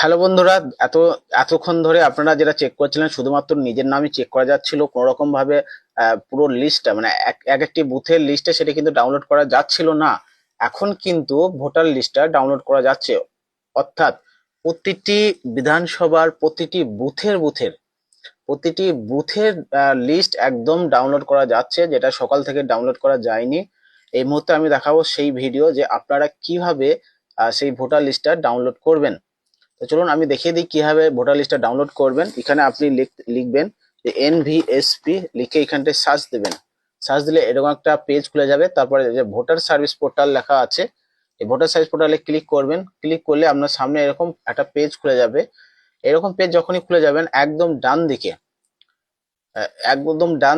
Hello বন্ধুরা, এত এতক্ষণ ধরে আপনারা যেটা চেক করছিলেন শুধুমাত্র নিজের নামই চেক করা যাচ্ছিল, কোনো রকম ভাবে পুরো লিস্টটা মানে এক এক একটি বুথের লিস্টে সেটা কিন্তু ডাউনলোড করা যাচ্ছিল না। এখন কিন্তু ভোটার লিস্টটা ডাউনলোড করা যাচ্ছে, অর্থাৎ প্রতিটি বিধানসভার প্রতিটি বুথের লিস্ট একদম ডাউনলোড করা যাচ্ছে, যেটা সকাল থেকে ডাউনলোড করা যায়নি। এই মুহূর্তে আমি দেখাবো সেই ভিডিও যে আপনারা কিভাবে সেই ভোটার লিস্টটা ডাউনলোড করবেন। তো চলুন আমি দেখিয়ে দিই কিভাবে ভোটার লিস্টটা ডাউনলোড করবেন। এখানে আপনি লিখবেন যে NVSP, লিখে এখানটায় সার্চ দেবেন। সার্চ দিলে এরকম একটা পেজ খুলে যাবে, তারপরে যে ভোটার সার্ভিস পোর্টাল লেখা আছে, এই ভোটার সার্ভিস পোর্টালে ক্লিক করবেন। ক্লিক করলে আপনার সামনে এরকম একটা পেজ খুলে যাবে। এরকম পেজ যখনই খুলে যাবেন, একদম ডান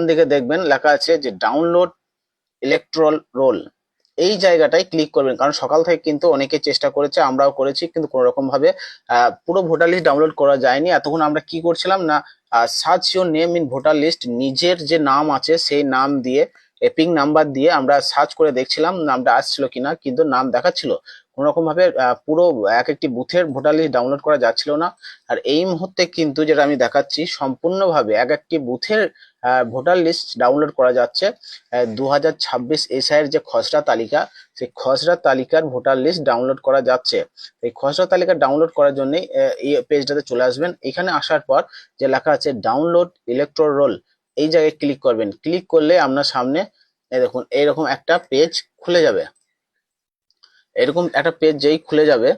দিকে দেখবেন লেখা আছে যে ডাউনলোড ইলেকট্রাল রোল। এই জায়গাটায় ক্লিক করবেন, কারণ সকাল থেকে কিন্তু অনেকে চেষ্টা করেছে, আমরাও করেছি, কিন্তু কোনো রকম ভাবে পুরো ভোটার লিস্ট ডাউনলোড করা যায়নি। এতক্ষণ আমরা কি করছিলাম না, search your name in voter list, নিজের যে নাম আছে সেই নাম দিয়ে এপিং নাম্বার দিয়ে আমরা সার্চ করে দেখছিলাম নামটা আসছিল কিনা, কিন্তু নাম দেখাচ্ছিল। কোনো রকম ভাবে পুরো এক একটি বুথের ভোটার লিস্ট ডাউনলোড করা যাচ্ছিল না। আর এই মুহূর্তে কিন্তু যেটা আমি দেখাচ্ছি, সম্পূর্ণভাবে এক একটি বুথের ভোটার লিস্ট ডাউনলোড করা যাচ্ছে। 2026 এসআইয়ের যে খসড়া তালিকা, সেই খসড়া তালিকার ভোটার লিস্ট ডাউনলোড করা যাচ্ছে। এই খসড়া তালিকা ডাউনলোড করার জন্য এই পেজটাতে চলে আসবেন। এখানে আসার পর যে লেখা আছে ডাউনলোড ইলেকট্রাল রোল, এই জায়গায় ক্লিক করবেন। ক্লিক করলে আপনার সামনে দেখুন এইরকম একটা পেজ খুলে যাবে। এরকম একটা পেজ যেই খুলে যাবে,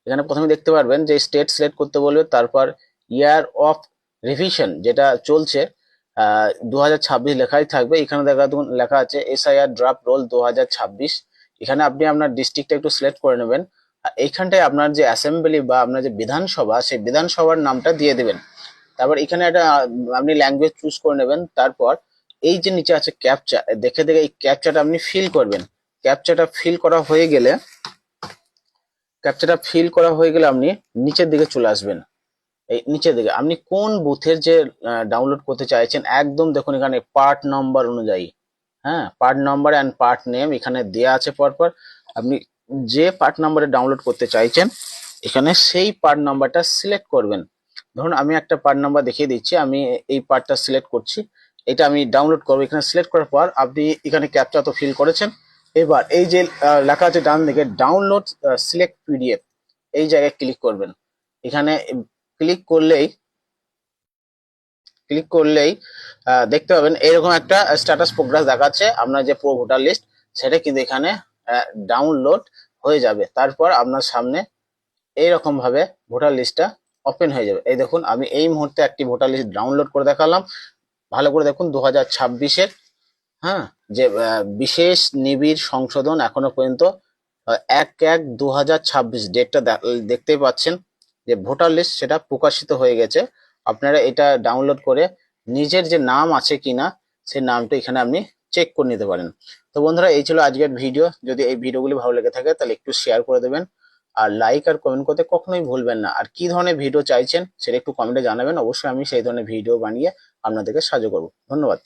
এখানে প্রথমে দেখতে পারবেন যে স্টেট সিলেক্ট করতে বলবে, তারপর ইয়ার অফ রিভিশন যেটা চলছে 2026 লেখাই থাকবে। এখানে লেখা আছে SIR ড্রাফট রোল 2026। এখানে আপনি আপনার ডিস্ট্রিক্টটা একটু সিলেক্ট করে নেবেন। আর এইখানটায় আপনার যে অ্যাসেম্বলি বা আপনার যে বিধানসভা, সেই বিধানসভার নামটা দিয়ে দেবেন। তারপর এখানে একটা আপনি ল্যাঙ্গুয়েজ চুজ করে নেবেন। তারপর এই যে নিচে আছে ক্যাপচা, দেখে দেখে এই ক্যাপচাটা আপনি ফিল করবেন। ক্যাপচাটা ফিল করা হয়ে গেলে ক্যাপচাটা ফিল করা হয়ে গেলে আপনি নিচের দিকে চলে আসবেন। এই নিচের দিকে আপনি কোন বুথের যে ডাউনলোড করতে চাইছেন, একদম দেখুন এখানে পার্ট নাম্বার অনুযায়ী, হ্যাঁ, part number and part name এখানে দেয়া আছে পরপর। আপনি যে পার্ট নাম্বারে ডাউনলোড করতে চাইছেন, এখানে সেই পার্ট নাম্বারটা সিলেক্ট করবেন। ধরুন আমি একটা পার্ট নাম্বার দেখিয়ে দিচ্ছি, আমি এই পার্টটা সিলেক্ট করছি, এটা আমি ডাউনলোড করবো। এখানে সিলেক্ট করার পর আপনি এখানে ক্যাপচা তো ফিল করেছেন। এবার এই যে লেখা আছে ডান দিকে ডাউনলোড সিলেক্ট PDF, এই জায়গায় ক্লিক করবেন। এখানে ক্লিক করলেই ক্লিক করলেই দেখতে পাবেন এরকম একটা স্ট্যাটাস প্রোগ্রেস দেখাচ্ছে। আপনার যে পুরো ভোটার লিস্ট সেটা কিন্তু এখানে ডাউনলোড হয়ে যাবে। তারপর আপনার সামনে এইরকম ভাবে ভোটার লিস্টটা ওপেন হয়ে যাবে। এই দেখুন আমি এই মুহূর্তে একটি ভোটার লিস্ট ডাউনলোড করে দেখালাম। ভালো করে দেখুন 2026-এর, হ্যাঁ, যে বিশেষ নিবিড় সংশোধন এখনো পর্যন্ত 1/1/2026 ডেটটা দেখতেই পাচ্ছেন যে ভোটার লিস্ট সেটা প্রকাশিত হয়ে গেছে। আপনারা এটা ডাউনলোড করে নিজের যে নাম আছে কিনা সেই নামটা এখানে আপনি চেক করে নিতে পারেন। তো বন্ধুরা, এই ছিল আজকের ভিডিও। যদি এই ভিডিওগুলি ভালো লেগে থাকে তাহলে একটু শেয়ার করে দেবেন, আর লাইক আর কমেন্ট করতে কখনোই ভুলবেন না। আর কি ধরনের ভিডিও চাইছেন সেটা একটু কমেন্টে জানাবেন, অবশ্যই আমি সেই ধরনের ভিডিও বানিয়ে আপনাদেরকে সাহায্য করব। ধন্যবাদ।